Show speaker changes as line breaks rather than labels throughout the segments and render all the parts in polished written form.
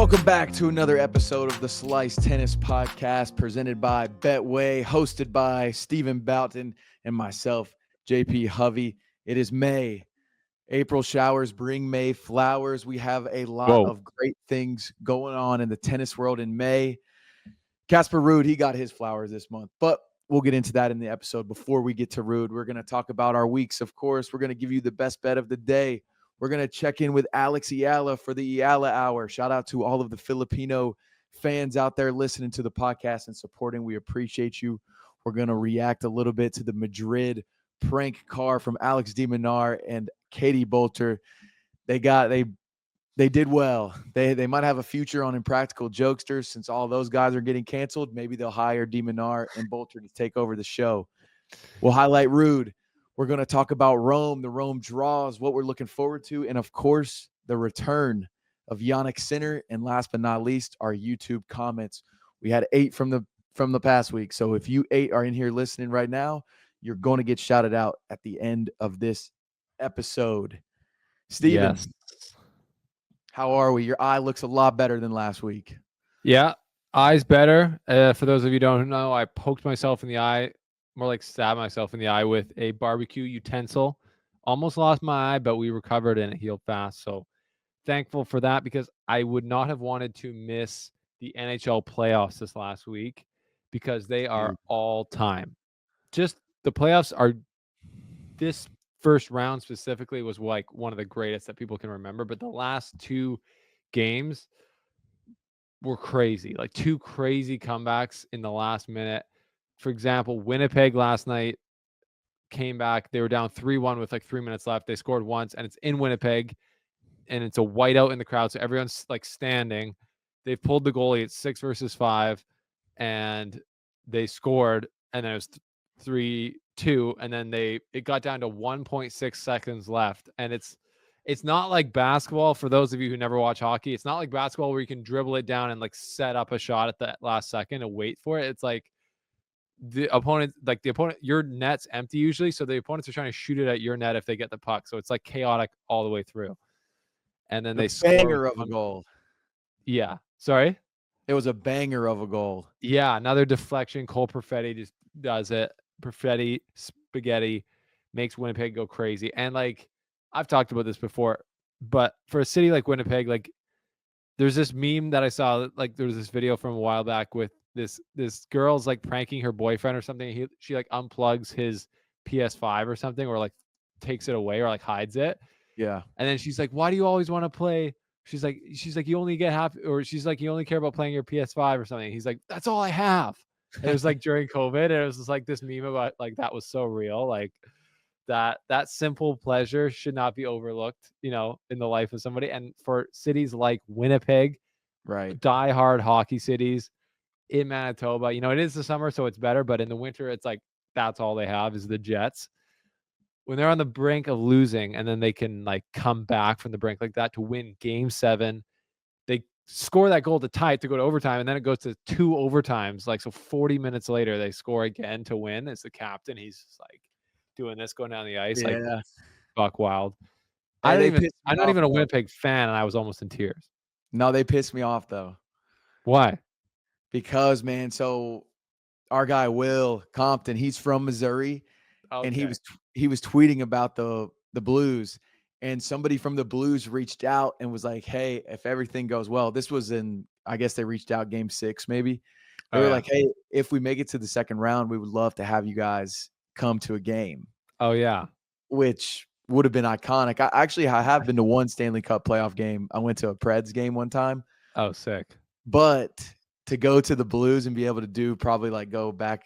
Welcome back to another episode of the Slice Tennis Podcast presented by Betway, hosted by Stephen Boughton and myself, JP Hovey. It is May. April showers bring May flowers. We have a lot of great things going on in the tennis world in May. Casper Ruud, he got his flowers this month, but we'll get into that in the episode. Before we get to Ruud, we're going to talk about our weeks, of course. We're going to give you the best bet of the day. We're going to check in with Alex Eala for the Eala Hour. Shout out to all of the Filipino fans out there listening to the podcast and supporting. We appreciate you. We're going to react a little bit to the Madrid prank car from Alex de Minaur and Katie Bolter. They did well. They might have a future on Impractical Jokesters since all those guys are getting canceled. Maybe they'll hire de Minaur and Bolter to take over the show. We'll highlight Ruud. We're going to talk about Rome, the Rome draws, what we're looking forward to, and, of course, the return of Jannik Sinner, and last but not least, our YouTube comments. We had 8 from the past week, so if you 8 are in here listening right now, you're going to get shouted out at the end of this episode. Steven,
Yes.
How are we? Your eye looks a lot better than last week.
Yeah, eye's better. For those of you who don't know, I poked myself in the eye, more like stabbed myself in the eye with a barbecue utensil. Almost lost my eye, but we recovered and it healed fast. So thankful for that, because I would not have wanted to miss the NHL playoffs this last week, because they are all time. Just the playoffs are, this first round specifically was like one of the greatest that people can remember, but the last 2 games were crazy. Like 2 crazy comebacks in the last minute. For example, Winnipeg last night came back. They were down 3-1 with like 3 minutes left. They scored once, and it's in Winnipeg, and it's a whiteout in the crowd, so everyone's like standing. They've pulled the goalie at 6 versus 5, and they scored, and then it was 3-2, and then it got down to 1.6 seconds left. And it's not like basketball. For those of you who never watch hockey, it's not like basketball where you can dribble it down and like set up a shot at the last second and wait for it. It's like the opponent, your net's empty usually, so the opponents are trying to shoot it at your net if they get the puck. So it's like chaotic all the way through. And then they
banger of a goal.
Yeah. Sorry?
It was a banger of a goal.
Yeah, another deflection. Cole Perfetti just does it. Perfetti spaghetti makes Winnipeg go crazy. And like, I've talked about this before, but for a city like Winnipeg, like, there's this meme that I saw, like there was this video from a while back with this girl's like pranking her boyfriend or something. She like unplugs his PS5 or something, or like takes it away or like hides it.
Yeah.
And then she's like, "Why do you always want to play?" She's like, "You only get half," or she's like, "You only care about playing your PS5 or something." He's like, "That's all I have." And it was like during COVID, and it was just like this meme about like, that was so real. Like that simple pleasure should not be overlooked, in the life of somebody. And for cities like Winnipeg,
right,
diehard hockey cities in Manitoba, it is the summer, so it's better, but in the winter, it's like that's all they have is the Jets. When they're on the brink of losing, and then they can like come back from the brink like that to win Game 7, they score that goal to tie it to go to overtime, and then it goes to 2 overtimes. Like, so 40 minutes later, they score again to win. It's the captain. He's just like doing this, going down the ice, like buck wild. I'm not even a Winnipeg fan, and I was almost in tears.
No, they pissed me off though.
Why?
Because, man, so our guy Will Compton, he's from Missouri, and he was tweeting about the Blues, and somebody from the Blues reached out and was like, "Hey, if everything goes well," this was I guess they reached out Game 6 maybe. They were like, "Hey, if we make it to the second round, we would love to have you guys come to a game."
Oh yeah,
which would have been iconic. I have been to one Stanley Cup playoff game. I went to a Preds game one time.
Oh, sick.
But to go to the Blues and be able to do probably like go back,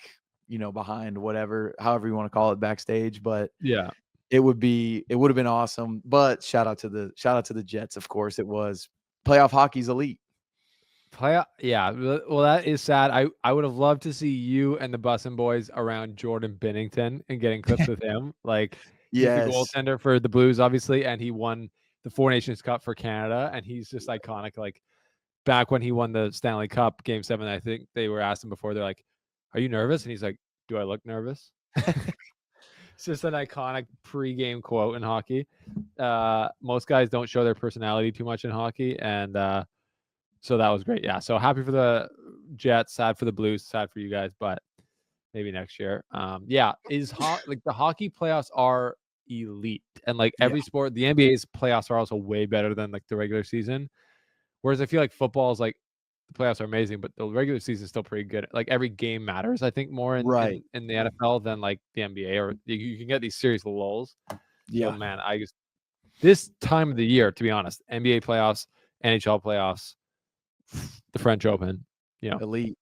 behind however you want to call it, backstage. But
yeah,
it would have been awesome. But shout out to the Jets, of course. It was playoff hockey's elite.
Yeah. Well, that is sad. I would have loved to see you and the Bussin' Boys around Jordan Binnington and getting clips with him. Like, he's the goaltender for the Blues, obviously, and he won the Four Nations Cup for Canada, and he's just iconic. Like, back when he won the Stanley Cup Game 7, I think they were asking before, they're like, "Are you nervous?" And he's like, "Do I look nervous?" It's just an iconic pre-game quote in hockey. Most guys don't show their personality too much in hockey, and So that was great. Yeah. So happy for the Jets, sad for the Blues, sad for you guys, but maybe next year. Yeah, like the hockey playoffs are elite, and like
Yeah,
every sport, the NBA's playoffs are also way better than like the regular season. Whereas I feel like football is like the playoffs are amazing, but the regular season is still pretty good. Like every game matters, I think, more in
right.
in the NFL than like the NBA, or you can get these serious lulls. So
Yeah,
man, I just this time of the year, to be honest, NBA playoffs, NHL playoffs, the French Open, you know,
elite.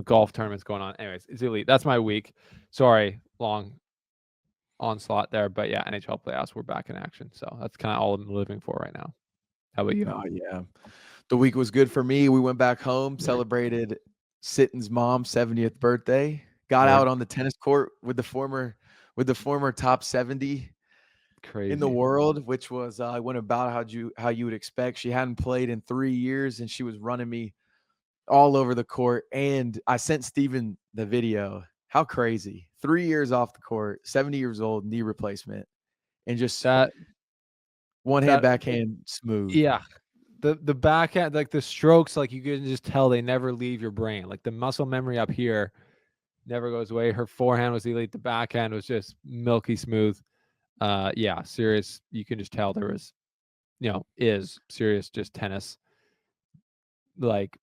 golf tournaments going on. Anyways, it's elite. That's my week. Sorry, long onslaught there, but yeah, NHL playoffs, we're back in action. So that's kind of all I'm living for right now. How about you?
Oh yeah, the week was good for me. We went back home, celebrated Sitton's mom's 70th birthday. Got
Word.
out on the tennis court with the former top 70 in the
Crazy.
world, which was I went about how you would expect. She hadn't played in 3 years, and she was running me all over the court. And I sent Steven the video. How crazy! 3 years off the court, 70 years old, knee replacement, and just
That
one hand
that
backhand smooth.
yeah. The backhand, like the strokes, like you can just tell they never leave your brain. Like the muscle memory up here never goes away. Her forehand was elite. The backhand was just milky smooth. Yeah, serious. You can just tell there was, is serious just tennis like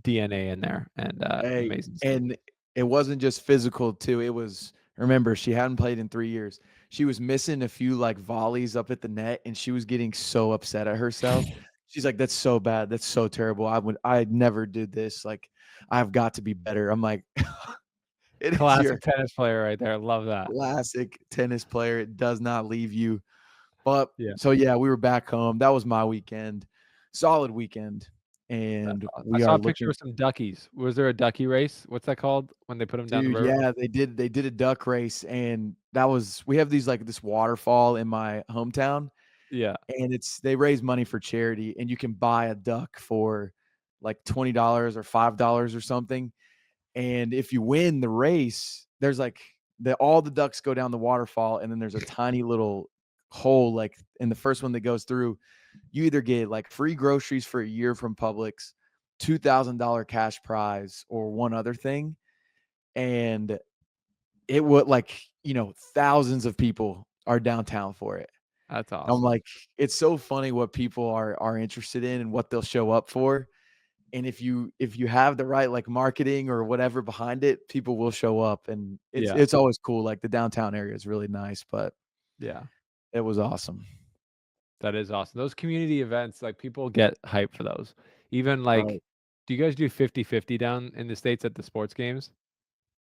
DNA in there, and
Hey,
amazing stuff.
and it wasn't just physical too. It was remember she hadn't played in 3 years. She was missing a few like volleys up at the net, and she was getting so upset at herself. She's like, "That's so bad. That's so terrible. I never did this. Like, I've got to be better." I'm like, "It is
Classic
your
tennis player right there. Love that.
classic tennis player. It does not leave you." But
Yeah,
so yeah, we were back home. That was my weekend. Solid weekend,
that's
and
awesome. I
we
saw
are
a picture
looking.
with some duckies. Was there a ducky race? What's that called when they put them down the
Dude,
river?
yeah, they did a duck race, and that was we have these like this waterfall in my hometown,
Yeah,
and they raise money for charity, and you can buy a duck for like $20 or $5 or something. And if you win the race, there's like all the ducks go down the waterfall, and then there's a tiny little hole like in the first one that goes through. You either get like free groceries for a year from Publix, $2,000 cash prize, or one other thing. And it would like, thousands of people are downtown for it.
that's
I'm
awesome.
like, it's so funny what people are interested in and what they'll show up for. And if you have the right like marketing or whatever behind it, people will show up, and it's
Yeah,
it's always cool. Like the downtown area is really nice, but
yeah,
it was awesome.
that is awesome. Those community events, like people get hyped for those. Even like,
Right.
do you guys do 50-50 down in the States at the sports games?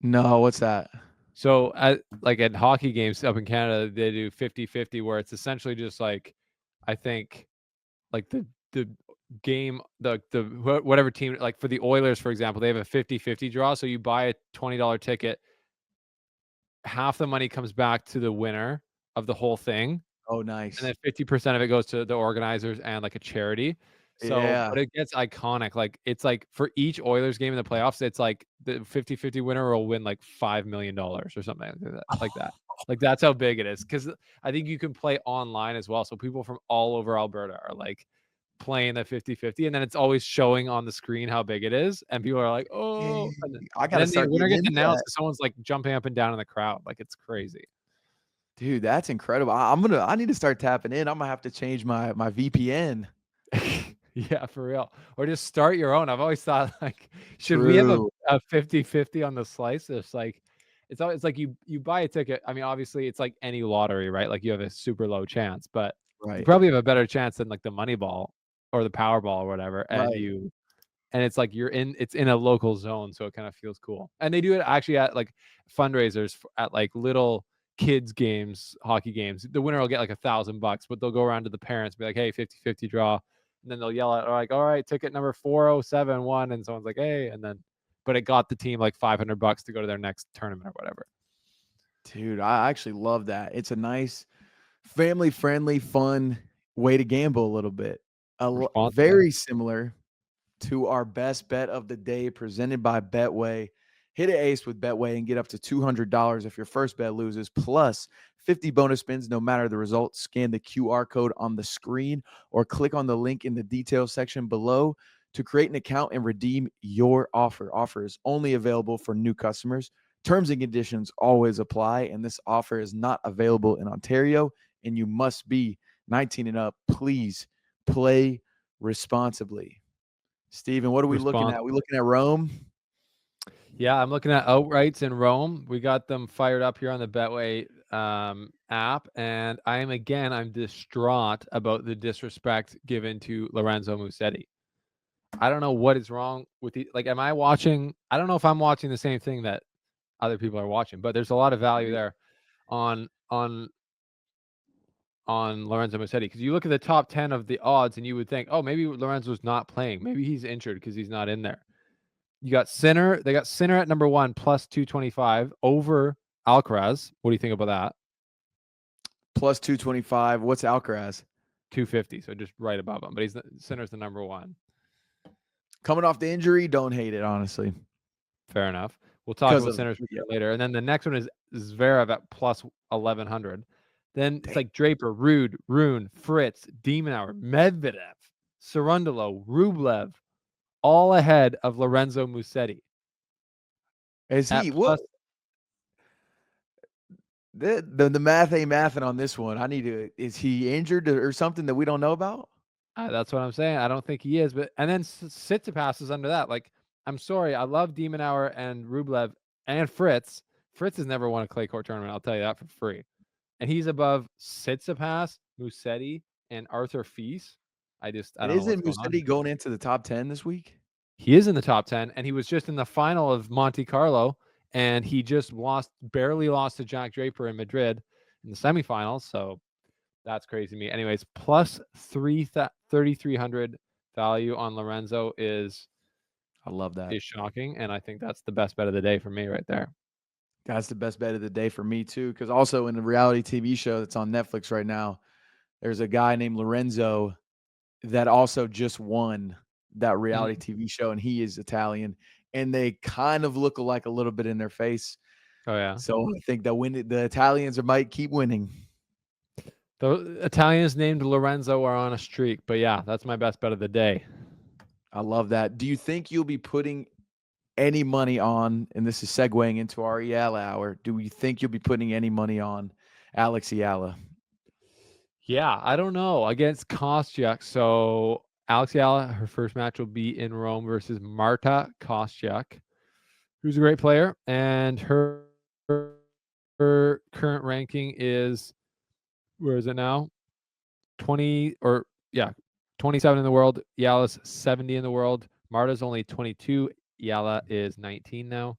No, what's that?
So like at hockey games up in Canada, they do 50-50 where it's essentially just like, I think like the game, whatever team, like for the Oilers, for example, they have a 50-50 draw. So you buy a $20 ticket, half the money comes back to the winner of the whole thing,
Oh,
and
nice.
then 50% of it goes to the organizers and like a charity. So,
Yeah.
but it gets iconic. Like it's like for each Oilers game in the playoffs, it's like the 50-50 winner will win like $5 million or something like that. Like that. Like that's how big it is. Cause I think you can play online as well. So people from all over Alberta are like playing the 50-50, and then it's always showing on the screen how big it is. And people are like, oh,
Dang,
and then,
I
and
gotta
then the
start
winner
getting
gets
into
announced
that.
and someone's like jumping up and down in the crowd. Like it's crazy.
Dude, that's incredible. I need to start tapping in. I'm gonna have to change my VPN.
Yeah, for real. Or just start your own. I've always thought like, should we have
True.
a 50-50 on the slice? It's like it's like you buy a ticket. I mean, obviously it's like any lottery, right? Like you have a super low chance, but you
Right.
probably have a better chance than like the money ball or the Powerball or whatever.
Right.
And it's like it's in a local zone, so it kind of feels cool. And they do it actually at like fundraisers at like little kids games, hockey games. The winner will get like $1,000, but they'll go around to the parents and be like, hey, 50-50 draw. And then they'll yell at like, all right, ticket number 4071. And someone's like, hey, and then but it got the team like $500 to go to their next tournament or whatever.
Dude, I actually love that. It's a nice family friendly, fun way to gamble a little bit.
Responsibly.
Very similar to our best bet of the day presented by Betway. Hit an ace with Betway and get up to $200 if your first bet loses, plus 50 bonus spins no matter the result. Scan the QR code on the screen or click on the link in the details section below to create an account and redeem your offer. Offer is only available for new customers. Terms and conditions always apply, and this offer is not available in Ontario, and you must be 19 and up. Please play responsibly. Steven, what are we looking at? We looking at Rome?
Yeah, I'm looking at outrights in Rome. We got them fired up here on the Betway app, and I'm distraught about the disrespect given to Lorenzo Musetti. I don't know what is wrong with am I watching? I don't know if I'm watching the same thing that other people are watching, but there's a lot of value there on Lorenzo Musetti, because you look at the top 10 of the odds and you would think, oh, maybe Lorenzo's not playing. Maybe he's injured because he's not in there. You got Sinner. They got Sinner at number 1 plus 225 over Alcaraz. What do you think about that?
Plus 225. What's Alcaraz?
250. So just right above him. But Sinner's the number 1.
Coming off the injury, don't hate it, honestly.
Fair enough. We'll talk about Sinner's later. And then the next one is Zverev at plus 1100. Then it's like Draper, Ruud, Rune, Fritz, Demonauer, Medvedev, Cerundolo, Rublev, all ahead of Lorenzo Musetti.
Is he what? The math ain't mathing on this one. Is he injured or something that we don't know about?
That's what I'm saying. I don't think he is. And then Tsitsipas is under that. Like, I'm sorry. I love Demonauer and Rublev and Fritz. Fritz has never won a clay court tournament. I'll tell you that for free. And he's above Tsitsipas, Musetti, and Arthur Fils. I don't know.
Isn't Musetti going into the top 10 this week?
He is in the top 10, and he was just in the final of Monte Carlo, and he just barely lost to Jack Draper in Madrid in the semifinals. So that's crazy to me. Anyways, plus 3,300 value on Lorenzo
I love that.
Is shocking, and I think that's the best bet of the day for me right there.
That's the best bet of the day for me too, because also in the reality TV show that's on Netflix right now, there's a guy named Lorenzo that also just won that reality TV show, and he is Italian, and they kind of look alike a little bit in their face.
Oh yeah.
So I think that the Italians might keep winning.
The Italians named Lorenzo are on a streak, but yeah, that's my best bet of the day.
I love that. Do you think you'll be putting any money on, and this is segueing into our Eala hour, do you think you'll be putting any money on Alex Eala?
Yeah, I don't know. Against Kostyuk. So Alex Eala, her first match will be in Rome versus Marta Kostyuk, who's a great player. And her current ranking is, where is it now? 27 in the world. Eala's 70 in the world. Marta's only 22. Eala is 19 now.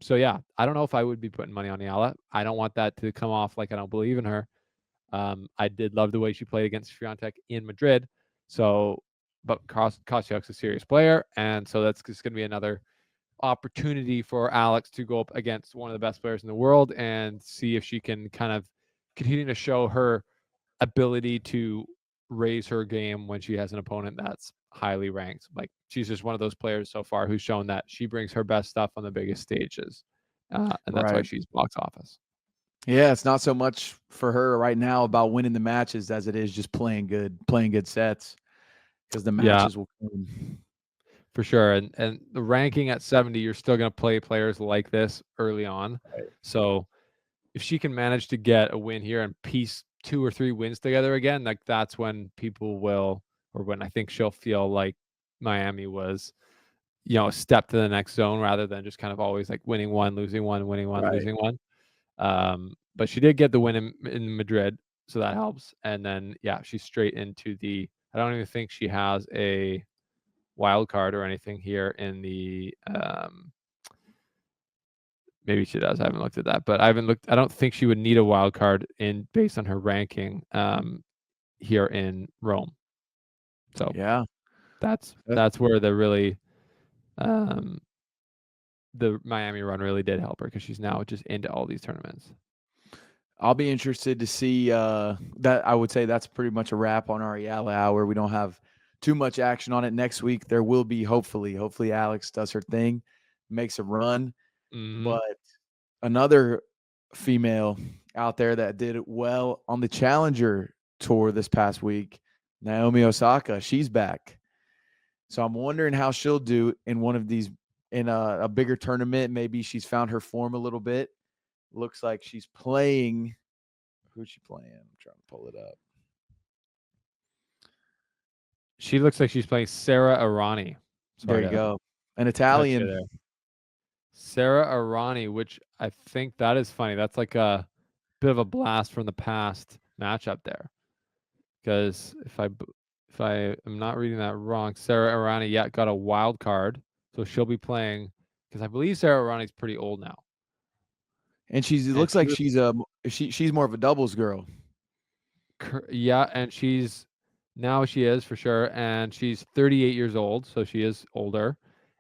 So yeah, I don't know if I would be putting money on Eala. I don't want that to come off like I don't believe in her. I did love the way she played against Swiatek in Madrid. But Kostyuk's a serious player, and so that's just going to be another opportunity for Alex to go up against one of the best players in the world and see if she can kind of continue to show her ability to raise her game when she has an opponent that's highly ranked. Like, she's just one of those players so far who's shown that she brings her best stuff on the biggest stages, and that's why she's box office.
Yeah, it's not so much for her right now about winning the matches as it is just playing good sets, because the matches will come.
For sure. And the ranking at 70, you're still going to play players like this early on.
Right.
So if she can manage to get a win here and piece 2 or 3 wins together again, like, that's when people will, or when I think she'll feel like Miami was, a step to the next zone, rather than just kind of always like winning one, losing one, winning one, losing one. But she did get the win in Madrid, so that helps. And then, yeah, she's straight into I don't even think she has a wild card or anything here in the maybe she does. I haven't looked at that, but I don't think she would need a wild card based on her ranking here in Rome. So
yeah,
that's where the Miami run really did help her, because she's now just into all these tournaments.
I'll be interested to see that. I would say that's pretty much a wrap on our Eala hour. We don't have too much action on it next week. There will be, hopefully Alex does her thing. makes a run.
Mhm.
But another female out there that did well on the Challenger Tour this past week, Naomi Osaka, she's back. So I'm wondering how she'll do in one of these in a bigger tournament. Maybe she's found her form a little bit. Looks like she's playing. Who's she playing? I'm trying to pull it up.
She looks like she's playing Sarah Arani.
There
Sorry
you
to
go. An
cut you
Italian.
there. Sarah Arani, which I think that is funny. That's like a bit of a blast from the past matchup there. Because if I am not reading that wrong, Sarah Arani got a wild card, so she'll be playing. Because I believe Sarah Arani's pretty old now,
And it
and
looks like she's more of a doubles girl.
and she is for sure, and she's 38 years old, so she is older,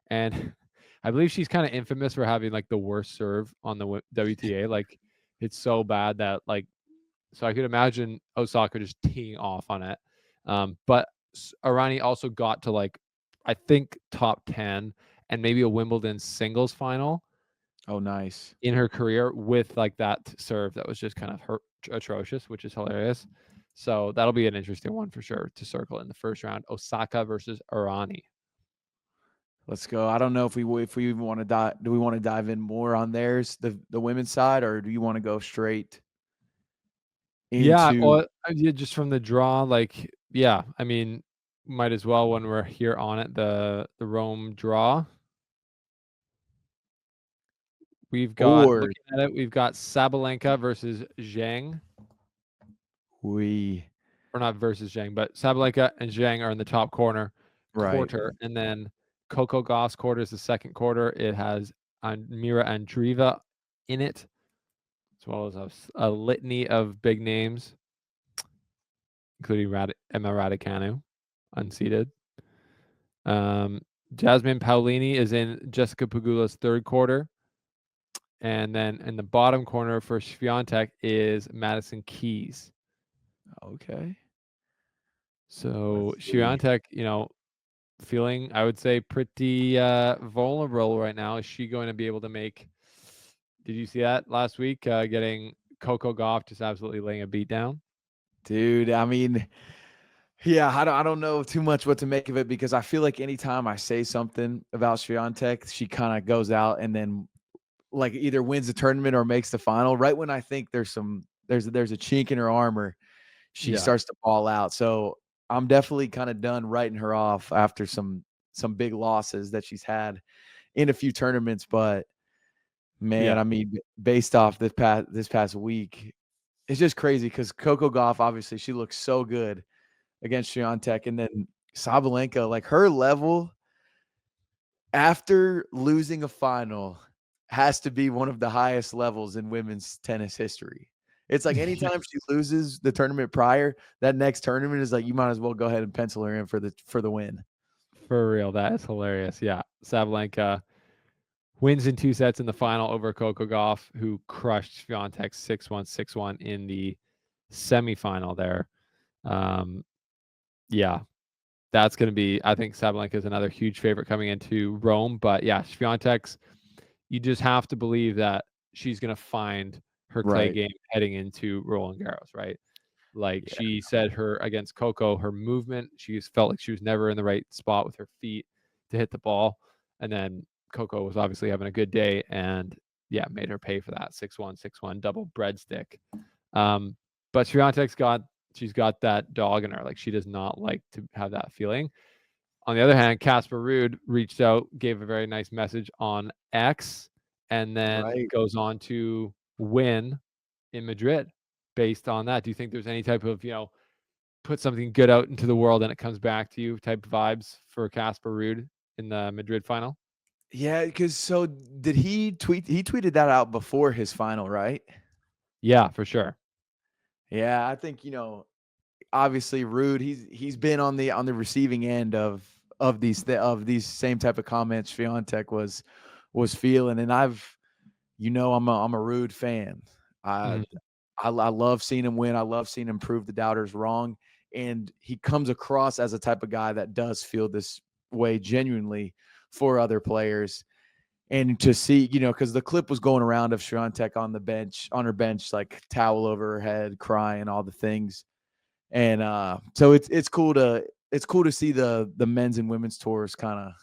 and I believe she's kind of infamous for having like the worst serve on the WTA. Like it's so bad that like, so I could imagine Osaka just teeing off on it. But Arani also got to like, I think top 10 and maybe a Wimbledon singles final
Oh, nice.
in her career with like that serve that was just kind of atrocious, which is hilarious. So that'll be an interesting one for sure to circle in the first round. Osaka versus Arani.
Let's go. I don't know if we even want to dive. Do we want to dive in more on theirs, the women's side, or do you want to go straight
Yeah,
into?
or just from the draw, like yeah, I mean, might as well when we're here on it, the Rome draw. We've got
Or
looking at it, we've got Sabalenka versus Zhang.
we
Or not versus Zhang, but Sabalenka and Zhang are in the top quarter,
right?
and then Coco Gauff's quarter is the second quarter. It has Mira Andreeva in it, as well as a litany of big names, including Emma Raducanu, unseeded. Jasmine Paolini is in Jessica Pegula's third quarter. And then in the bottom corner for Swiatek is Madison Keys.
Okay.
So
Let's see.
Swiatek, feeling, I would say, pretty vulnerable right now. Is she going to be able to make? Did you see that last week? Getting Coco Gauff just absolutely laying a beat down.
Dude, I mean, yeah, I don't know too much what to make of it because I feel like anytime I say something about Swiatek, she kind of goes out and then like either wins the tournament or makes the final. Right when I think there's a chink in her armor, she
Yeah,
starts to fall out. So I'm definitely kind of done writing her off after some big losses that she's had in a few tournaments. But man,
yeah,
I mean, based off this past week, it's just crazy because Coco Gauff, obviously, she looks so good against Swiatek, and then Sabalenka, like her level after losing a final has to be one of the highest levels in women's tennis history. It's like
yeah.
anytime she loses the tournament prior, that next tournament is like you might as well go ahead and pencil her in for the win.
For real, that is hilarious. Yeah, Sabalenka wins in 2 sets in the final over Coco Gauff, who crushed Swiatek 6-1, 6-1 in the semifinal there. Yeah, that's going to be, I think Sabalenka is another huge favorite coming into Rome. But yeah, Swiatek's, you just have to believe that she's going to find her clay
Right.
game heading into Roland Garros, right? Like
Yeah.
she said, her against Coco, her movement, she felt like she was never in the right spot with her feet to hit the ball. And then Coco was obviously having a good day and yeah, made her pay for that 6-1, 6-1 double breadstick. But she's got that dog in her. Like she does not like to have that feeling. On the other hand, Casper Ruud reached out, gave a very nice message on X, and then
Right.
goes on to win in Madrid based on that. Do you think there's any type of, put something good out into the world and it comes back to you type of vibes for Casper Ruud in the Madrid final?
Yeah, because so did he tweet? He tweeted that out before his final, right?
Yeah, for sure.
Yeah, I think obviously Rude. He's been on the receiving end of these same type of comments Swiatek was feeling, and I'm a Rude fan. I
Mhm.
I love seeing him win. I love seeing him prove the doubters wrong, and he comes across as a type of guy that does feel this way genuinely for other players. And to see, because the clip was going around of Swiatek on her bench, like towel over her head, crying, all the things. And so it's cool to see the men's and women's tours kind of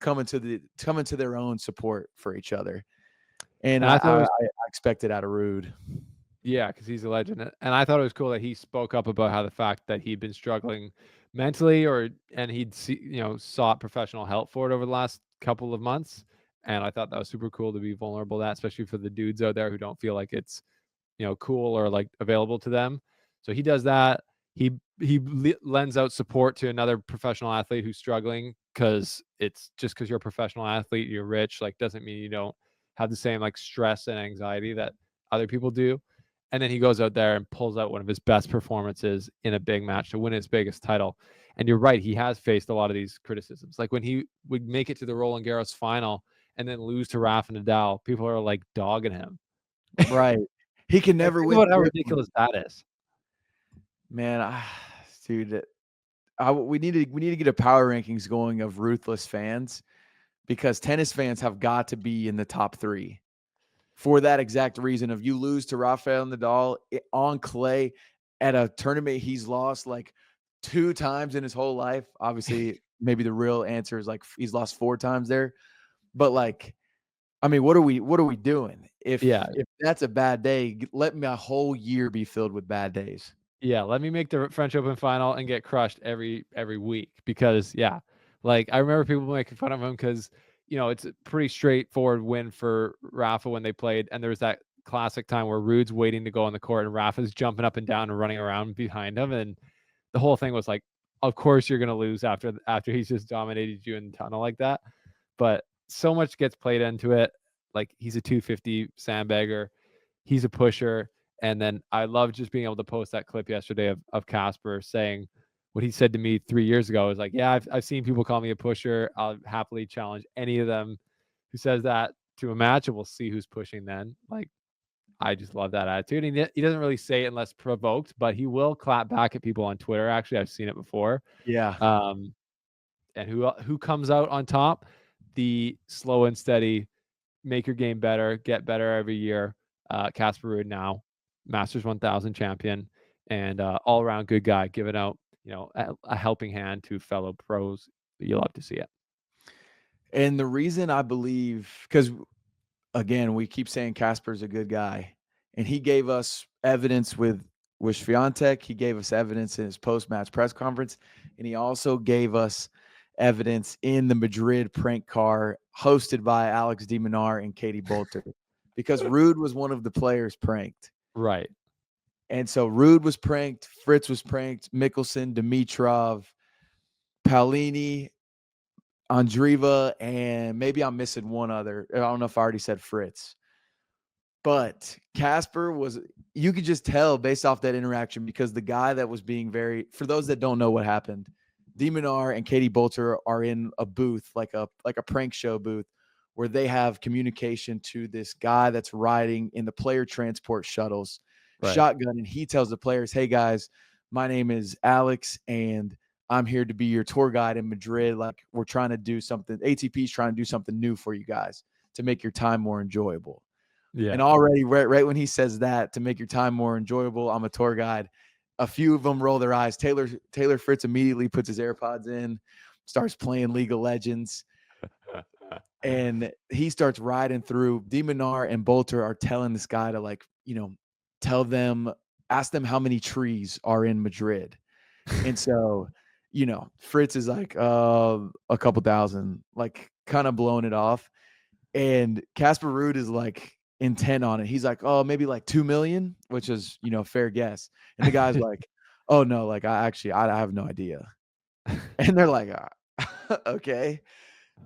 coming to their own support for each other. And
And I thought it
I
was
expect it out of Ruud.
Yeah, because he's a legend, and I thought it was cool that he spoke up about how the fact that he'd been struggling mentally, and he'd sought professional help for it over the last couple of months, and I thought that was super cool to be vulnerable to that, especially for the dudes out there who don't feel like it's cool or like available to them. So he does that. He lends out support to another professional athlete who's struggling, because it's just because you're a professional athlete, you're rich, like doesn't mean you don't have the same like stress and anxiety that other people do. And then he goes out there and pulls out one of his best performances in a big match to win his biggest title. And you're right, he has faced a lot of these criticisms. Like when he would make it to the Roland Garros final and then lose to Rafa Nadal, people are like dogging him.
Right. He can
Like,
never
think
win
about how
Griffin.
ridiculous that is.
Man, dude, we need to get a power rankings going of ruthless fans, because tennis fans have got to be in the top 3 for that exact reason of you lose to Rafael Nadal on clay at a tournament he's lost like 2 times in his whole life. Obviously, maybe the real answer is like he's lost 4 times there. But like, I mean, what are we doing? If that's a bad day, let my whole year be filled with bad days.
Yeah, let me make the French Open final and get crushed every week, because like I remember people making fun of him because it's a pretty straightforward win for Rafa when they played, and there was that classic time where Ruud's waiting to go on the court and Rafa's jumping up and down and running around behind him, and the whole thing was like, of course you're gonna lose after he's just dominated you in the tunnel like that. But so much gets played into it. Like he's a 250 sandbagger, he's a pusher. And then I love just being able to post that clip yesterday of Casper saying what he said to me 3 years ago. Is like, yeah, I've seen people call me a pusher. I'll happily challenge any of them who says that to a match, and we'll see who's pushing then. Like, I just love that attitude. And he doesn't really say it unless provoked, but he will clap back at people on Twitter. Actually, I've seen it before.
Yeah.
And who comes out on top? The slow and steady, make your game better, get better every year. Casper Ruud, now Masters 1000 champion, and all around good guy, giving out a helping hand to fellow pros. You love to see it.
And the reason I believe, because again, we keep saying Casper's a good guy, and he gave us evidence with Swiatek. He gave us evidence in his post-match press conference, and he also gave us evidence in the Madrid prank car hosted by Alex de Minaur and Katie Bolter, because Ruud was one of the players pranked.
Right.
And so Ruud was pranked, Fritz was pranked, Mickelson, Dimitrov, Paolini, Andreeva, and maybe I'm missing one other. I don't know if I already said Fritz. But Casper you could just tell based off that interaction, because the guy that was being for those that don't know what happened, de Minaur and Katie Bolter are in a booth, like a prank show booth, where they have communication to this guy that's riding in the player transport shuttles, shotgun, and he tells the players, hey guys, my name is Alex, and I'm here to be your tour guide in Madrid. Like, we're trying to do something. ATP's trying to do something new for you guys to make your time more enjoyable.
Yeah.
And already right when he says that, to make your time more enjoyable, I'm a tour guide, a few of them roll their eyes. Taylor Fritz immediately puts his AirPods in, starts playing League of Legends, and he starts riding through. De Minaur and Bolter are telling this guy to ask them how many trees are in Madrid. And so, Fritz is like, a couple thousand, like kind of blowing it off. And Casper Ruud is like intent on it. He's like, oh, maybe like 2 million, which is, fair guess. And the guy's like, oh no, like I have no idea. And they're like, okay.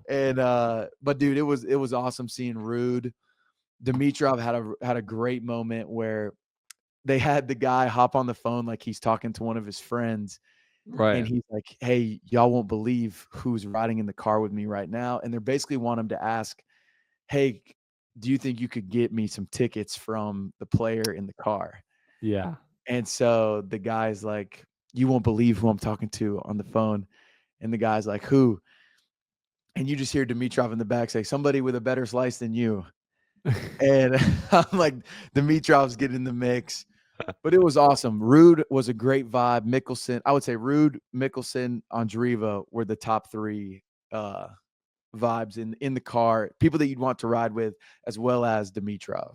And but dude, it was awesome seeing Ruud. Dimitrov had a great moment where they had the guy hop on the phone like he's talking to one of his friends.
Right.
And he's like, hey, y'all won't believe who's riding in the car with me right now. And they're basically want him to ask, hey, do you think you could get me some tickets from the player in the car?
Yeah.
And so the guy's like, you won't believe who I'm talking to on the phone. And the guy's like, who? and you just hear Dimitrov in the back say, "Somebody with a better slice than you." And I'm like, Dimitrov's getting in the mix. But it was awesome. Ruud was a great vibe. Mickelson, I would say Ruud, Mickelson, Andreeva were the top three uh, vibes in the car. People that you'd want to ride with, as well as Dimitrov.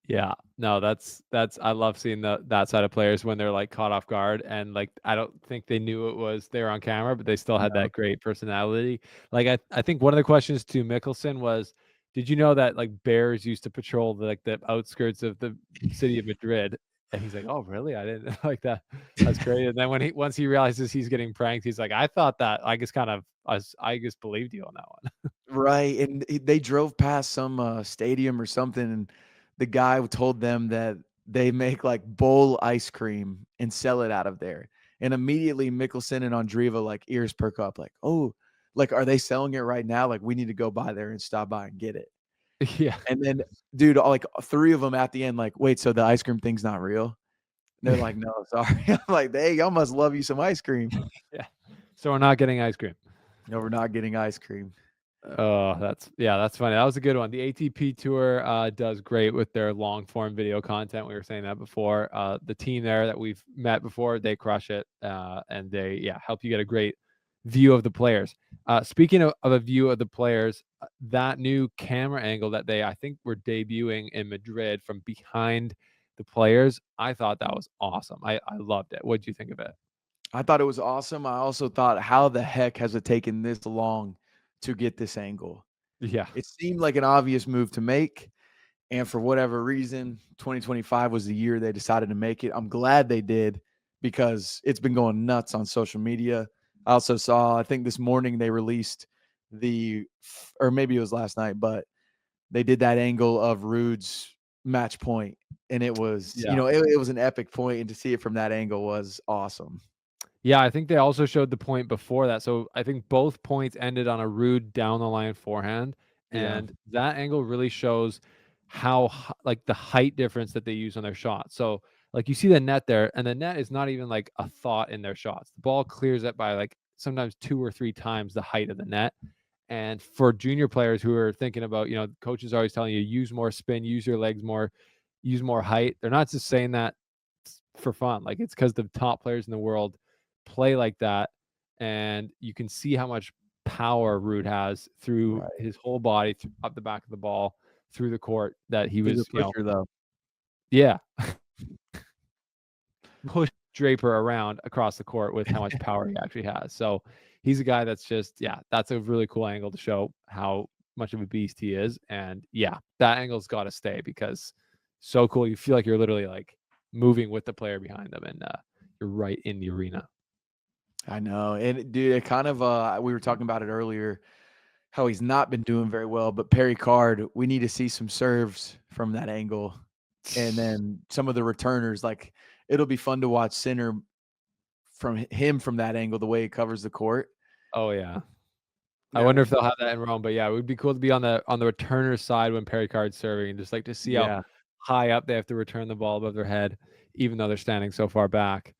Yeah, no, that's I love seeing that side of players when they're like caught off guard and like I don't think they knew it was they were on camera, but they still had
No.
that great personality. Like I think one of the questions to Mickelson was, did you know that like bears used to patrol the outskirts of the city of Madrid? And he's like, oh really? I didn't like that. That's great. And then once he realizes he's getting pranked, he's like, I thought that I just I just believed you on that one.
Right, and they drove past some stadium or something, and the guy told them that they make like bowl ice cream and sell it out of there. And immediately Mickelson and Andreeva like ears perk up, like, oh, like are they selling it right now? Like we need to go by there and stop by and get it.
Yeah.
And then, dude, like three of them at the end, like, wait, so the ice cream thing's not real? And they're like, no, sorry. I'm like, hey, y'all must love you some ice cream.
Yeah. So we're not getting ice cream.
No, we're not getting ice cream.
Oh, that's funny. That was a good one. The ATP Tour does great with their long form video content. We were saying that before. The team there that we've met before, they crush it, and they help you get a great view of the players. Speaking of a view of the players, that new camera angle that they I think were debuting in Madrid from behind the players, I thought that was awesome. I loved it. What did you think of it?
I thought it was awesome. I also thought, how the heck has it taken this long to get this angle?
Yeah.
It seemed like an obvious move to make. And for whatever reason, 2025 was the year they decided to make it. I'm glad they did because it's been going nuts on social media. I also saw, I think this morning they released or maybe it was last night, but they did that angle of Ruud's match point. And it was,
Yeah.
it was an epic point, and to see it from that angle was awesome.
Yeah, I think they also showed the point before that. So I think both points ended on a Ruud down the line forehand,
Yeah.
and that angle really shows how like the height difference that they use on their shots. So like you see the net there, and the net is not even like a thought in their shots. The ball clears it by like sometimes 2 or 3 times the height of the net. And for junior players who are thinking about, coaches are always telling you use more spin, use your legs more, use more height. They're not just saying that for fun. Like it's because the top players in the world play like that, and you can see how much power Ruud has through
Right.
his whole body, up the back of the ball, through the court. That he
Through the
was,
pusher, though.
yeah, push Draper around across the court with how much power he actually has. So he's a guy that's just, that's a really cool angle to show how much of a beast he is. And that angle's got to stay because so cool. You feel like you're literally like moving with the player behind them, and you're right in the arena.
I know. And dude, it kind of we were talking about it earlier, how he's not been doing very well, but Perry Card, we need to see some serves from that angle. And then some of the returners, like it'll be fun to watch Sinner from that angle, the way he covers the court.
Oh yeah. I
That
wonder
will
if they'll have that in Rome, but it would be cool to be on the returner side when Perry Card's serving, and just like to see how
Yeah.
high up they have to return the ball above their head, even though they're standing so far back.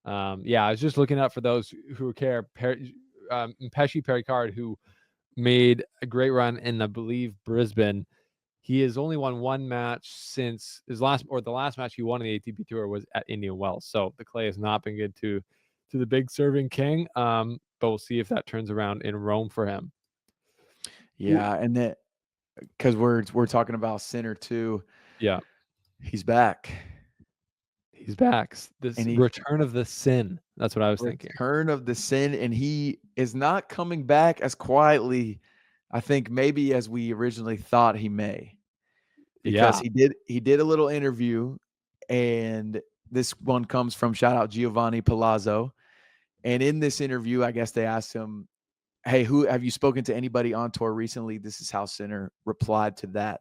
I was just looking up for those who care. Pesci Perry Card, who made a great run in, I believe, Brisbane. He has only won one match since the last match he won in the ATP Tour was at Indian Wells. So the clay has not been good to the big serving king. But we'll see if that turns around in Rome for him.
Yeah, and that because we're talking about Sinner too.
Yeah,
He's back.
he's back. This
And he
return of the sin. That's what I was thinking.
return of the sin, and he is not coming back as quietly, I think, maybe as we originally thought he may. Because
Yeah.
he did a little interview, and this one comes from, shout out, Giovanni Palazzo. And in this interview, I guess they asked him, hey, who have you spoken to anybody on tour recently? This is how Sinner replied to that.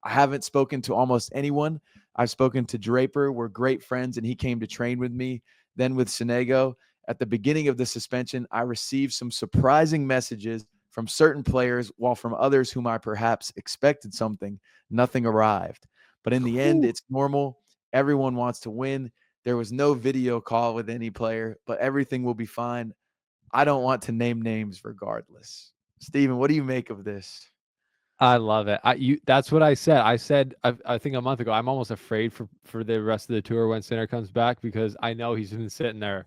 I haven't spoken to almost anyone. I've spoken to Draper. We're great friends, and he came to train with me. Then with Sonego, at the beginning of the suspension, I received some surprising messages from certain players, while from others whom I perhaps expected something, nothing arrived. But in the end, it's normal. Everyone wants to win. There was no video call with any player, but everything will be fine. I don't want to name names regardless. Steven, what do you make of this?
I love it. That's what I said. I think a month ago, I'm almost afraid for the rest of the tour when Sinner comes back, because I know he's been sitting there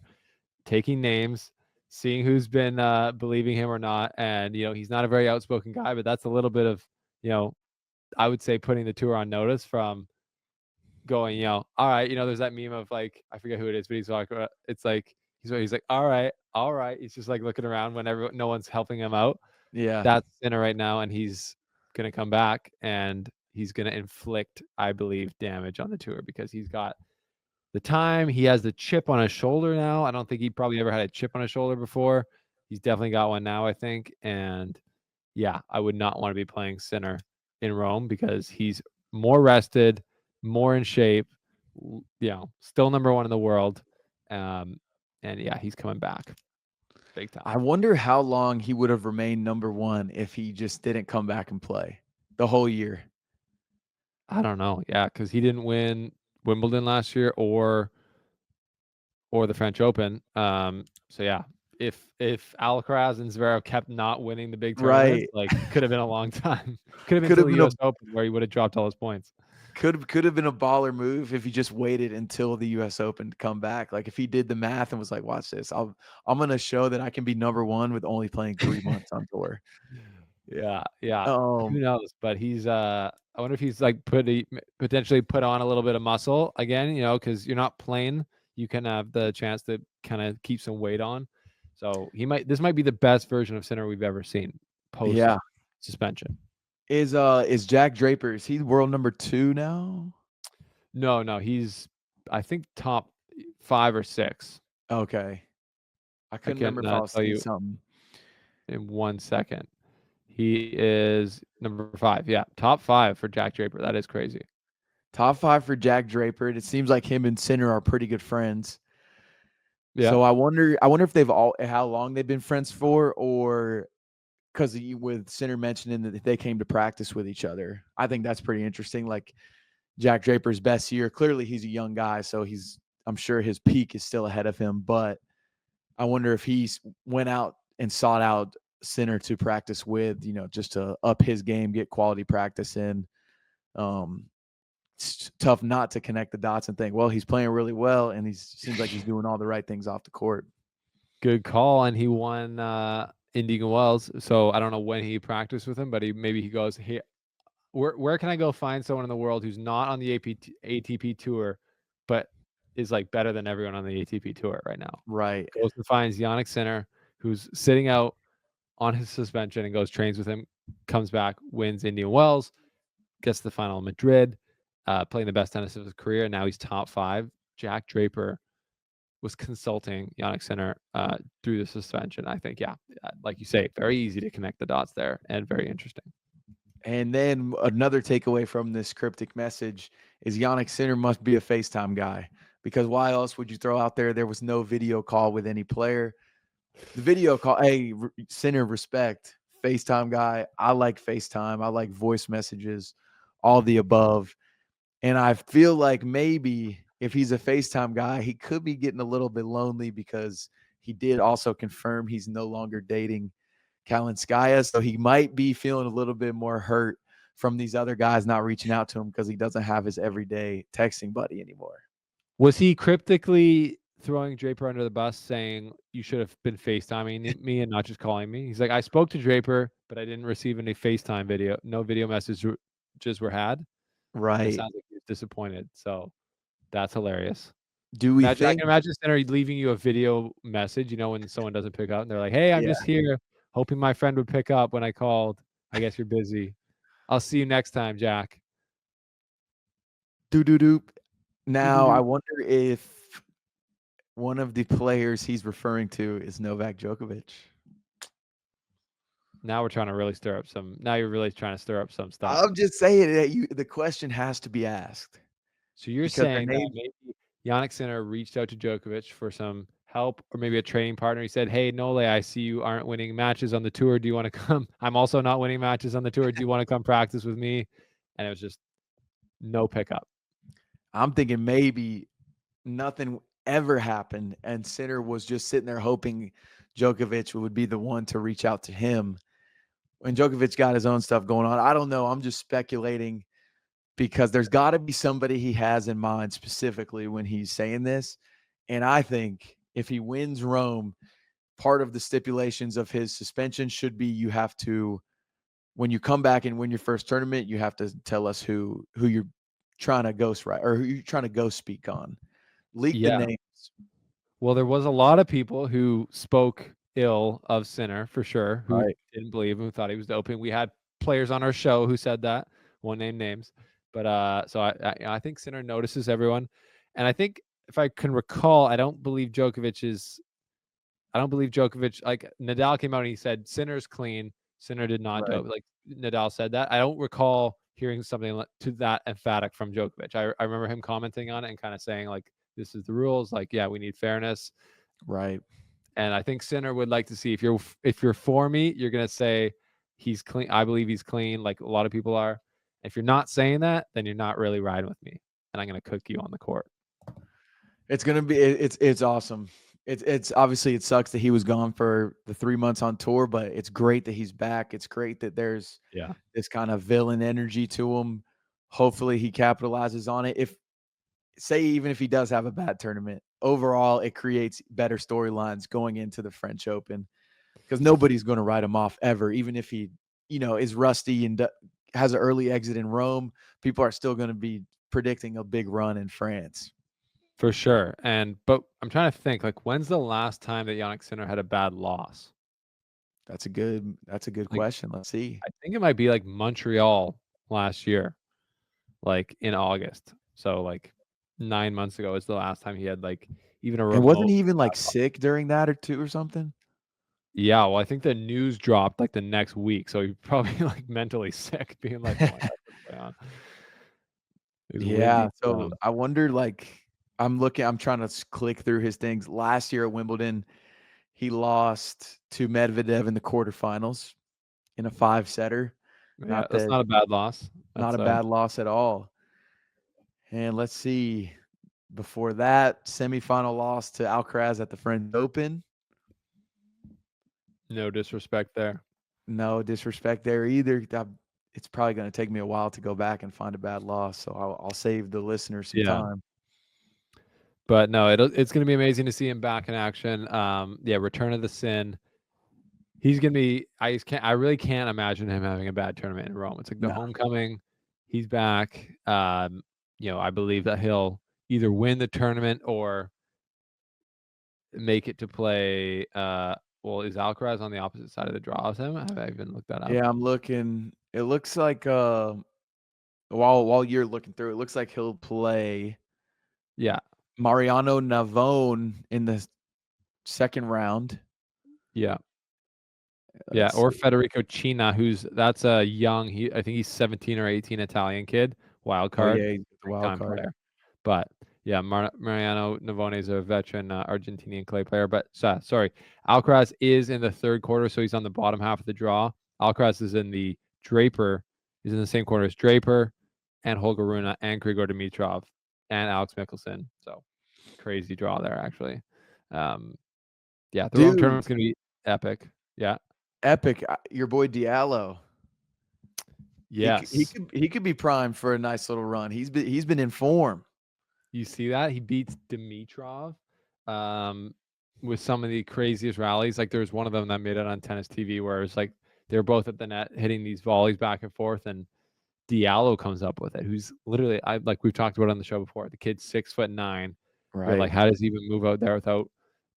taking names, seeing who's been believing him or not. And he's not a very outspoken guy, but that's a little bit of, I would say, putting the tour on notice from going, all right, there's that meme of, like, I forget who it is, but he's like, it's like he's like, all right. He's just like looking around when no one's helping him out.
Yeah.
That's Sinner right now, and he's gonna come back and he's gonna inflict, I believe, damage on the tour, because he's got the time. He has the chip on his shoulder now. I don't think he probably ever had a chip on his shoulder before. He's definitely got one now, I think. And yeah, I would not want to be playing Sinner in Rome, because he's more rested, more in shape, still number one in the world. And yeah, he's coming back big time.
I wonder how long he would have remained number one if he just didn't come back and play the whole year.
I don't know. Yeah, because he didn't win Wimbledon last year or the French Open. So yeah, if Alcaraz and Zverev kept not winning the big tournaments,
Right.
like, could have been a long time. Could have been
Could have
till the
been a
U.S. Open, where he would have dropped all his points.
could have been a baller move if he just waited until the US Open to come back. Like, if he did the math and was like, watch this, I'm gonna show that I can be number one with only playing 3 months on tour.
Yeah, yeah. Who
Um,
knows? But he's I wonder if he's like potentially put on a little bit of muscle again, because you're not playing. You can have the chance to kind of keep some weight on. So this might be the best version of Sinner we've ever seen post
yeah.
suspension.
Is Jack Draper, is he world number 2 now?
No, he's, I think, top 5 or 6.
Okay. I
I
couldn't
can
remember if I was
tell
seeing
you
something.
in 1 second. He is number 5. Yeah, top 5 for Jack Draper. That is crazy.
Top 5 for Jack Draper. It seems like him and Sinner are pretty good friends.
Yeah.
So I wonder if they've how long they've been friends for, or because with Sinner mentioning that they came to practice with each other. I think that's pretty interesting. Like, Jack Draper's best year, clearly he's a young guy, so I'm sure his peak is still ahead of him, but I wonder if he's went out and sought out Sinner to practice with, just to up his game, get quality practice in. It's tough not to connect the dots and think, well, he's playing really well, and he seems like he's doing all the right things off the court.
Good call. And he won Indian Wells. So I don't know when he practiced with him, but maybe he goes, hey, where can I go find someone in the world who's not on the ATP tour, but is like better than everyone on the ATP tour right now?
Right.
Goes and finds Jannik Sinner, who's sitting out on his suspension, and goes, trains with him, comes back, wins Indian Wells, gets to the final in Madrid, playing the best tennis of his career. And now he's top 5. Jack Draper was consulting Jannik Sinner through the suspension. I think, yeah, like you say, very easy to connect the dots there, and very interesting.
And then another takeaway from this cryptic message is Jannik Sinner must be a FaceTime guy, because why else would you throw out there was no video call with any player? The video call, hey, Sinner, respect, FaceTime guy. I like FaceTime. I like voice messages, all the above. And I feel like maybe if he's a FaceTime guy, he could be getting a little bit lonely, because he did also confirm he's no longer dating Kalinskaya. So he might be feeling a little bit more hurt from these other guys not reaching out to him, because he doesn't have his everyday texting buddy anymore.
Was he cryptically throwing Draper under the bus, saying you should have been FaceTiming me and not just calling me? He's like, I spoke to Draper, but I didn't receive any FaceTime video. No video messages were had. And it
Right.
sounds like he was disappointed. So that's hilarious.
Do we
I
think?
can imagine Sinner leaving you a video message, when someone doesn't pick up, and they're like, hey, I'm
Yeah.
just here, hoping my friend would pick up when I called. I guess you're busy. I'll see you next time, Jack.
Doop. Now, I wonder if one of the players he's referring to is Novak Djokovic.
Now we're trying to really stir up some. Now you're really trying to stir up some stuff.
I'm just saying that the question has to be asked.
So you're
Because their
saying that
names,
maybe Jannik Sinner reached out to Djokovic for some help, or maybe a training partner. He said, hey, Nole, I see you aren't winning matches on the tour. Do you want to come? I'm also not winning matches on the tour. Do you want to come practice with me? And it was just no pickup.
I'm thinking maybe nothing ever happened, and Sinner was just sitting there hoping Djokovic would be the one to reach out to him. And Djokovic got his own stuff going on. I don't know. I'm just speculating because there's got to be somebody he has in mind specifically when he's saying this. And I think if he wins Rome, part of the stipulations of his suspension should be you have to, when you come back and win your first tournament, you have to tell us who you're trying to ghost right or who you're trying to ghost speak on. Leak the
Yeah.
names.
Well, there was a lot of people who spoke ill of Sinner for sure, who
Right.
didn't believe him, who thought he was doping. We had players on our show who said that. Won't name names, but so I think Sinner notices everyone, and I think if I can recall, I don't believe Djokovic like Nadal came out and he said Sinner's clean. Sinner did not
Right.
dope. Like Nadal said that. I don't recall hearing something to that emphatic from Djokovic. I remember him commenting on it and kind of saying like, "This is the rules. Like, yeah, we need fairness."
Right.
And I think Sinner would like to see if you're for me, you're gonna say he's clean. I believe he's clean, like a lot of people are. If you're not saying that, then you're not really riding with me, and I'm gonna cook you on the court.
It's gonna be it's awesome. It's obviously it sucks that he was gone for the 3 months on tour, but it's great that he's back. It's great that there's
Yeah,
this kind of villain energy to him. Hopefully he capitalizes on it. If say even if he does have a bad tournament, overall it creates better storylines going into the French Open because nobody's going to write him off ever, even if he is rusty and has an early exit in Rome. People are still going to be predicting a big run in France.
for sure. But I'm trying to think, like, when's the last time that Jannik Sinner had a bad loss?
That's a good
Like,
question. Let's see.
I think it might be like Montreal last year, like in August. So like 9 months ago is the last time he had like even a
And wasn't
remote.
he even like sick during that or two or something?
Yeah, well, I think the news dropped like the next week, so he probably like mentally sick, being like, "Oh my god, what's going on?" It was windy.
Yeah. So I wonder, like, I'm trying to click through his things. Last year at Wimbledon, he lost to Medvedev in the quarterfinals in a 5-setter.
Yeah,
Not
that's
that
not a bad loss.
not
That's
a bad loss at all. And let's see. Before that, semifinal loss to Alcaraz at the French Open.
no disrespect there.
No disrespect there either. It's probably going to take me a while to go back and find a bad loss, so I'll save the listeners some
Yeah,
time.
but no, it's gonna be amazing to see him back in action. Yeah, Return of the Sin. He's gonna be. I really can't imagine him having a bad tournament in Rome. It's like the
No.
homecoming. He's back. I believe that he'll either win the tournament or make it to play. Well, is Alcaraz on the opposite side of the draw as him? Have I even looked that up?
Yeah, I'm looking. It looks like while you're looking through, it looks like he'll play
Yeah,
Mariano Navone in the second round.
yeah, yeah.
Let's
Or
see.
Federico China, that's a young. I think he's 17 or 18, Italian kid, wild
Oh
card,
yeah, he's the
big
wild
time
card.
player. But yeah, Mariano Navone is a veteran Argentinian clay player. But sorry, Alcaraz is in the third quarter, so he's on the bottom half of the draw. Alcaraz is in the Draper. He's in the same quarter as Draper and Holger Rune and Grigor Dimitrov and Alex Mickelson. So crazy draw there, actually. Yeah, the Rome
Dude,
tournament's gonna be epic. Yeah.
epic. Your boy Diallo.
Yes.
He could be primed for a nice little run. He's been in form.
You see that? He beats Dimitrov with some of the craziest rallies. Like there was one of them that made it on Tennis TV where it was like they're both at the net hitting these volleys back and forth, and Diallo comes up with it, who's literally like we've talked about on the show before. The kid's 6'9". You're
Right.
like, how does he even move out there without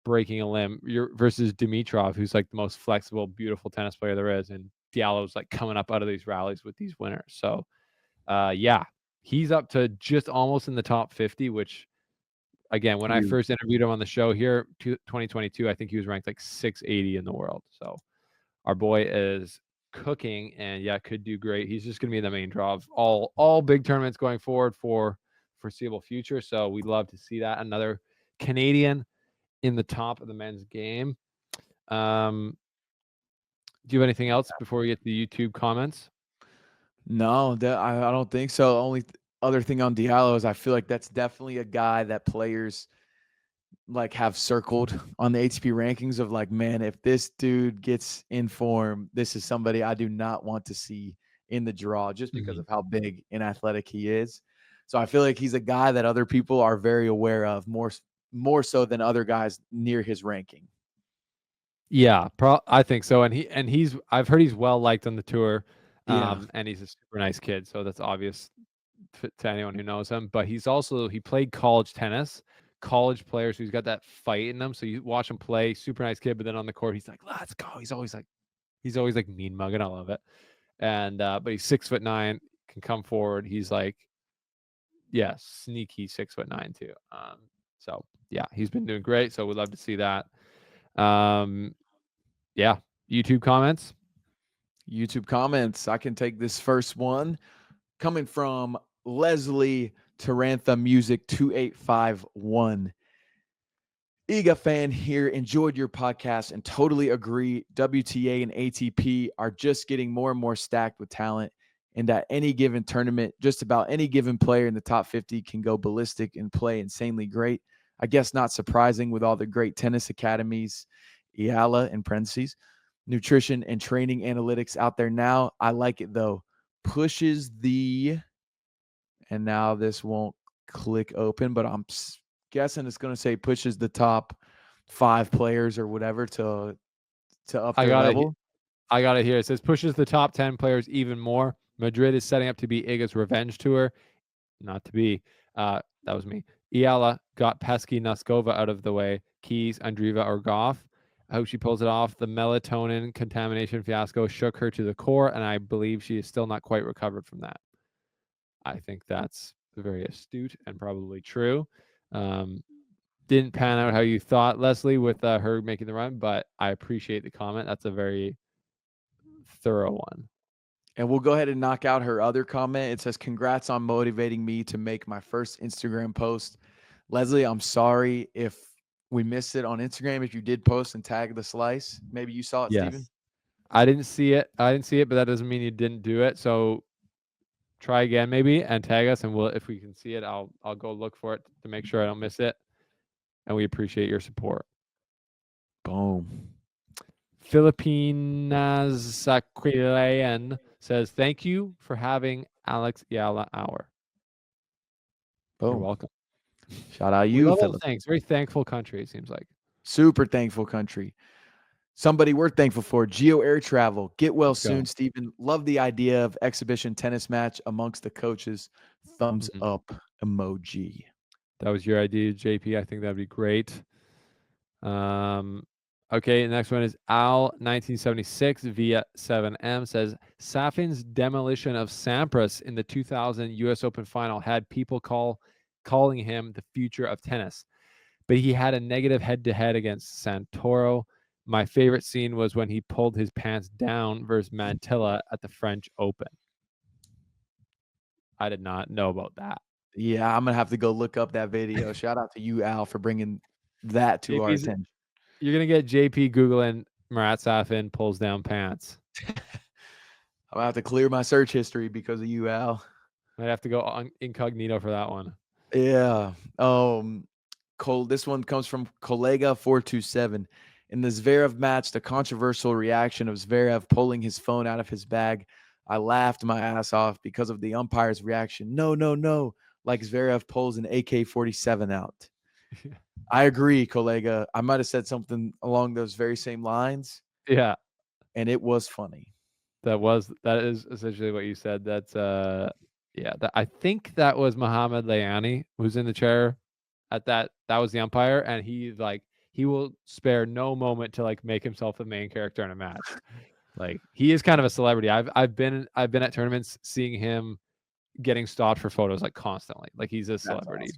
breaking a limb? You're versus Dimitrov, who's like the most flexible, beautiful tennis player there is, and Diallo's like coming up out of these rallies with these winners. So yeah, he's up to just almost in the top 50, which again, when I
Dude.
first interviewed him on the show here, 2022, I think he was ranked like 680 in the world. So our boy is cooking and yeah, could do great. He's just going to be the main draw of all big tournaments going forward for foreseeable future. So we'd love to see that. Another Canadian in the top of the men's game. Do you have anything else before we get to the YouTube comments?
No, I don't think so. Only other thing on Diallo is I feel like that's definitely a guy that players like have circled on the ATP rankings of like, man, if this dude gets in form, this is somebody I do not want to see in the draw just because
Mhm.
of how big and athletic he is. So I feel like he's a guy that other people are very aware of more so than other guys near his ranking.
Yeah, I think so. And he's I've heard he's well liked on the tour,
Yeah.
and he's a super nice kid. So that's obvious to anyone who knows him. But he played college tennis. College players, so he's got that fight in him. So you watch him play, super nice kid. But then on the court, he's like, "Let's go." He's always like mean mugging. I love it. And but he's 6'9", can come forward. He's like, yeah, sneaky 6'9" too. So yeah, he's been doing great. So we'd love to see that. Yeah, YouTube comments.
YouTube comments. I can take this first one coming from Leslie Tarantha Music 2851. Iga fan here. Enjoyed your podcast and totally agree. WTA and ATP are just getting more and more stacked with talent. And at any given tournament, just about any given player in the top 50 can go ballistic and play insanely great. I guess not surprising with all the great tennis academies, Eala in parentheses, nutrition and training analytics out there now. I like it though. Pushes the, and now this won't click open, but I'm guessing it's going to say pushes the top 5 players or whatever to up
I
their
got it.
level.
I got it here. It says pushes the top 10 players even more. Madrid is setting up to be Iga's revenge tour. Not to be. That was me. Eala got pesky Noskova out of the way. Keys, Andreeva, or Gauff. I hope she pulls it off. The melatonin contamination fiasco shook her to the core, and I believe she is still not quite recovered from that. I think that's very astute and probably true. Didn't pan out how you thought, Leslie, with her making the run, but I appreciate the comment. That's a very thorough one.
And we'll go ahead and knock out her other comment. It says, congrats on motivating me to make my first Instagram post. Leslie, I'm sorry if we missed it on Instagram. If you did post and tag the slice, maybe you saw it, Steven.
Yes. I didn't see it, but that doesn't mean you didn't do it. So try again maybe and tag us, and if we can see it, I'll go look for it to make sure I don't miss it. And we appreciate your support.
Boom.
Filipinas Saquilayan says, thank you for having Alex Eala Hour. You're
Boom.
welcome.
Shout out
We
you,
love all the
Philip.
things. Very thankful country, it seems like.
Super thankful country. Somebody we're thankful for, Geo Air Travel. Get well
Let's
soon,
go.
Stephen. Love the idea of exhibition tennis match amongst the coaches. Thumbs up emoji.
That was your idea, JP. I think that'd be great. Okay, the next one is Al1976 via 7M says Safin's demolition of Sampras in the 2000 US Open final had people calling him the future of tennis. But he had a negative head-to-head against Santoro. My favorite scene was when he pulled his pants down versus Mantilla at the French Open. I did not know about that.
Yeah, I'm going to have to go look up that video. Shout out to you, Al, for bringing that to our attention.
You're going to get JP Googling Marat Safin pulls down pants.
I'm going to have to clear my search history because of you, Al.
Might have to go on incognito for that one.
Yeah. This one comes from Kollega427. In the Zverev match, the controversial reaction of Zverev pulling his phone out of his bag, I laughed my ass off because of the umpire's reaction. No, no, no. Like Zverev pulls an AK-47 out. I agree, Kollega. I might have said something along those very same lines.
Yeah.
And it was funny.
That is essentially what you said. That's yeah, I think that was Mohamed Layani who's in the chair at that was the umpire, and he will spare no moment to like make himself the main character in a match. Like he is kind of a celebrity. I've been at tournaments seeing him getting stopped for photos like constantly. Like he's a celebrity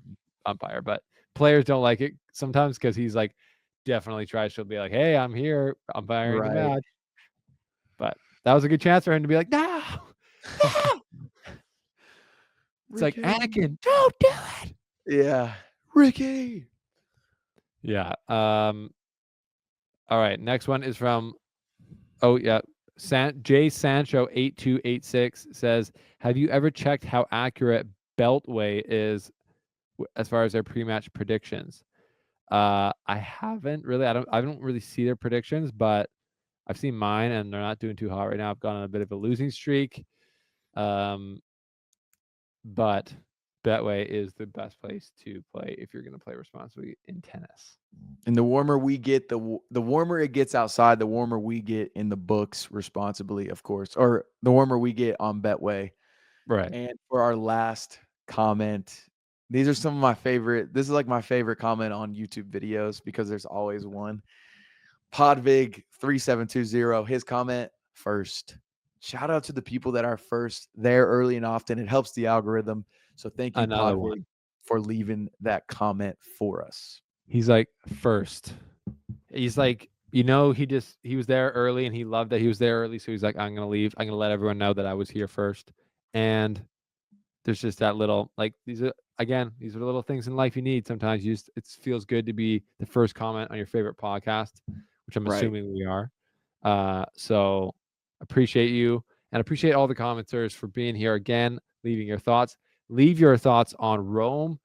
umpire, but players don't like it sometimes because he's like definitely tries to be like, hey, I'm here umpiring the match. But that was a good chance for him to be like, no. It's
Ricky.
like, Anakin, don't do it.
Yeah. Ricky.
Yeah. All right. Next one is from, J Sancho 8286 says, have you ever checked how accurate Beltway is as far as their pre-match predictions? I haven't really. I don't really see their predictions, but I've seen mine, and they're not doing too hot right now. I've gone on a bit of a losing streak. But Betway is the best place to play if you're going to play responsibly in tennis.
And the warmer we get, the warmer it gets outside, the warmer we get in the books responsibly, of course, or the warmer we get on Betway.
Right.
And for our last comment, these are some of my favorite. This is like my favorite comment on YouTube videos because there's always one. Podvig3720, his comment first. Shout out to the people that are first there early and often. It helps the algorithm. So thank you,
Another
Podvig,
one.
for leaving that comment for us.
He's like first. He's like, he was there early and he loved that he was there early. So he's like, I'm going to leave. I'm going to let everyone know that I was here first. And there's just that little, like, these are little things in life you need. Sometimes it feels good to be the first comment on your favorite podcast, which I'm assuming we are. So appreciate you and appreciate all the commenters for being here again, leaving your thoughts. Leave your thoughts on Rome,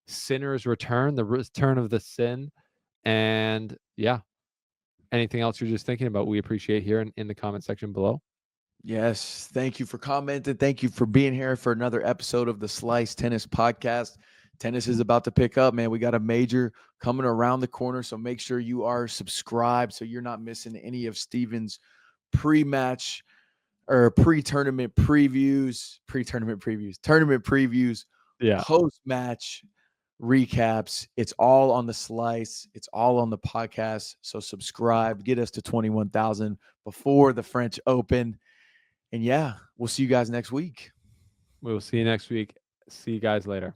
Sinner's return, the return of the sin. And yeah, anything else you're just thinking about, we appreciate here in the comment section below.
Yes. Thank you for commenting. Thank you for being here for another episode of the Slice Tennis Podcast. Tennis is about to pick up, man. We got a major coming around the corner. So make sure you are subscribed so you're not missing any of Steven's pre-match or tournament previews, tournament previews,
Yeah.
post-match recaps. It's all on the Slice. It's all on the podcast. So subscribe, get us to 21,000 before the French Open. And yeah, we'll see you guys next week.
We will see you next week. See you guys later.